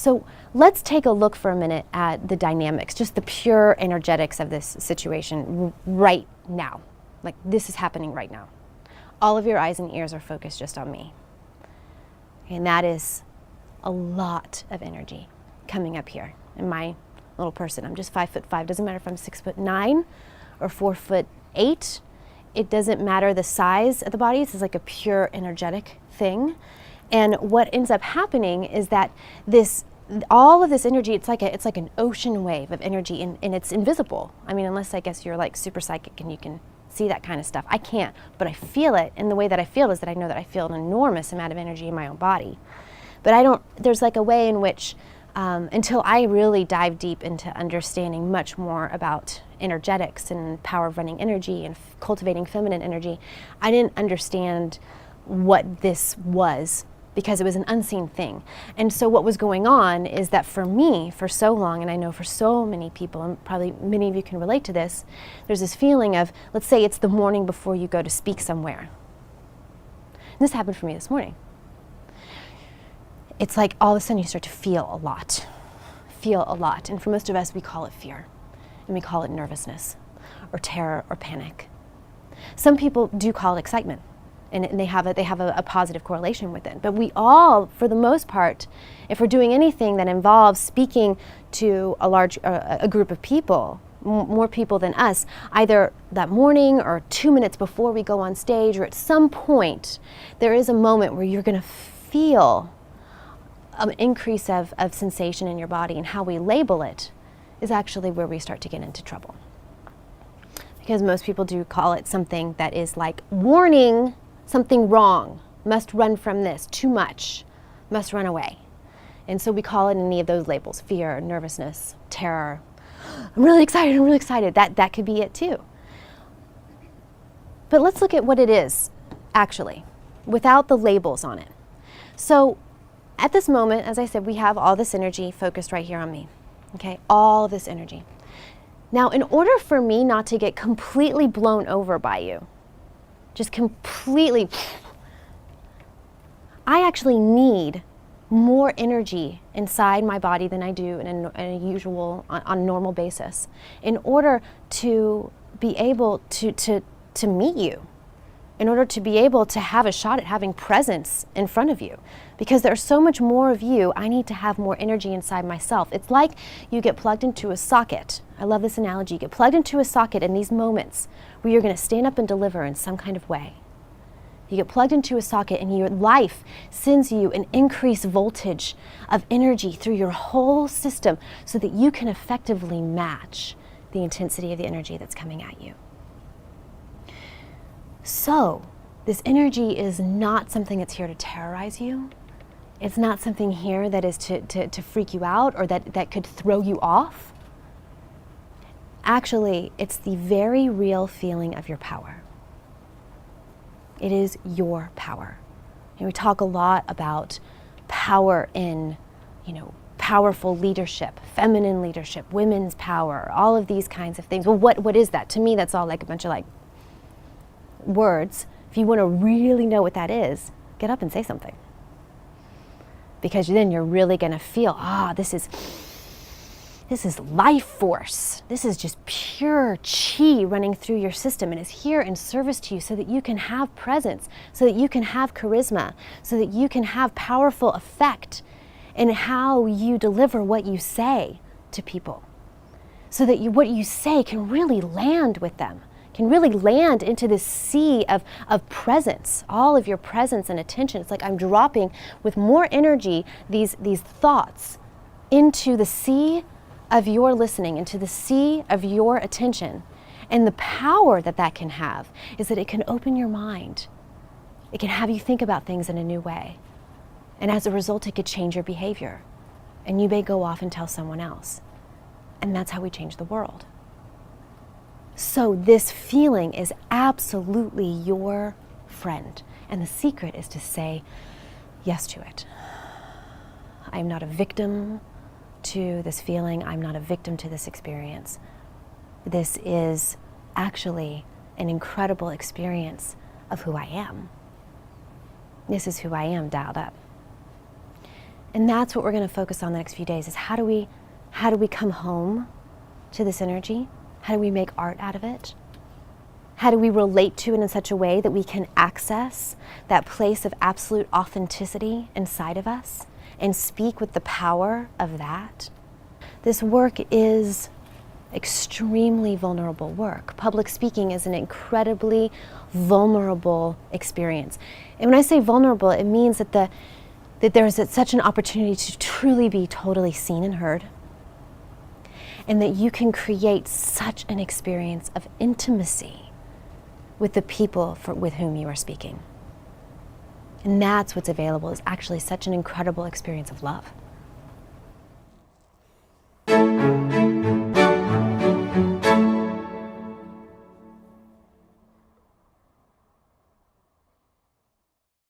So let's take a look for a minute at the dynamics, just the pure energetics of this situation right now. Like this is happening right now. All of your eyes and ears are focused just on me. And that is a lot of energy coming up here in my little person. I'm just 5'5". Doesn't matter if I'm 6'9" or 4'8". It doesn't matter the size of the body. This is like a pure energetic thing. And what ends up happening is that all of this energy, it's like an ocean wave of energy, and it's invisible. I mean, unless I guess you're like super psychic and you can see that kind of stuff. I can't, but I feel it, and the way that I feel is that I know that I feel an enormous amount of energy in my own body. But there's like a way in which, until I really dive deep into understanding much more about energetics and power of running energy and cultivating feminine energy, I didn't understand what this was, because it was an unseen thing. And so what was going on is that for me, for so long, and I know for so many people, and probably many of you can relate to this, there's this feeling of, let's say it's the morning before you go to speak somewhere. And this happened for me this morning. It's like all of a sudden you start to feel a lot. And for most of us, we call it fear, and we call it nervousness, or terror, or panic. Some people do call it excitement, and they have a positive correlation with it. But we all, for the most part, if we're doing anything that involves speaking to a group of people, more people than us, either that morning or 2 minutes before we go on stage, or at some point, there is a moment where you're going to feel an increase of sensation in your body, and how we label it is actually where we start to get into trouble. Because most people do call it something that is like, warning, something wrong, must run from this, too much, must run away. And so we call it any of those labels: fear, nervousness, terror. I'm really excited. That could be it too. But let's look at what it is, actually, without the labels on it. So at this moment, as I said, we have all this energy focused right here on me, okay? All this energy. Now, in order for me not to get completely blown over by you, just completely, I actually need more energy inside my body than I do in a usual, on a normal basis, in order to be able to meet you, in order to be able to have a shot at having presence in front of you. Because there's so much more of you, I need to have more energy inside myself. It's like you get plugged into a socket. I love this analogy. You get plugged into a socket in these moments where you're going to stand up and deliver in some kind of way. You get plugged into a socket, and your life sends you an increased voltage of energy through your whole system so that you can effectively match the intensity of the energy that's coming at you. So, this energy is not something that's here to terrorize you. It's not something here that is to freak you out, or that could throw you off. Actually, it's the very real feeling of your power. It is your power. And we talk a lot about power in, powerful leadership, feminine leadership, women's power, all of these kinds of things. Well, what is that? To me, that's all like a bunch of like words. If you want to really know what that is, get up and say something. Because then you're really going to feel, this is life force. This is just pure chi running through your system, and is here in service to you so that you can have presence, so that you can have charisma, so that you can have powerful effect in how you deliver what you say to people. So that what you say can really land with them, can really land into this sea of presence, all of your presence and attention. It's like I'm dropping with more energy these thoughts into the sea of your listening, into the sea of your attention. And the power that can have is that it can open your mind. It can have you think about things in a new way. And as a result, it could change your behavior. And you may go off and tell someone else. And that's how we change the world. So this feeling is absolutely your friend. And the secret is to say yes to it. I am not a victim to this feeling. I'm not a victim to this experience. This is actually an incredible experience of who I am. This is who I am dialed up. And that's what we're going to focus on the next few days, is how do we come home to this energy? How do we make art out of it? How do we relate to it in such a way that we can access that place of absolute authenticity inside of us and speak with the power of that? This work is extremely vulnerable work. Public speaking is an incredibly vulnerable experience. And when I say vulnerable, it means that there's such an opportunity to truly be totally seen and heard, and that you can create such an experience of intimacy with the people with whom you are speaking. And that's what's available, is actually such an incredible experience of love.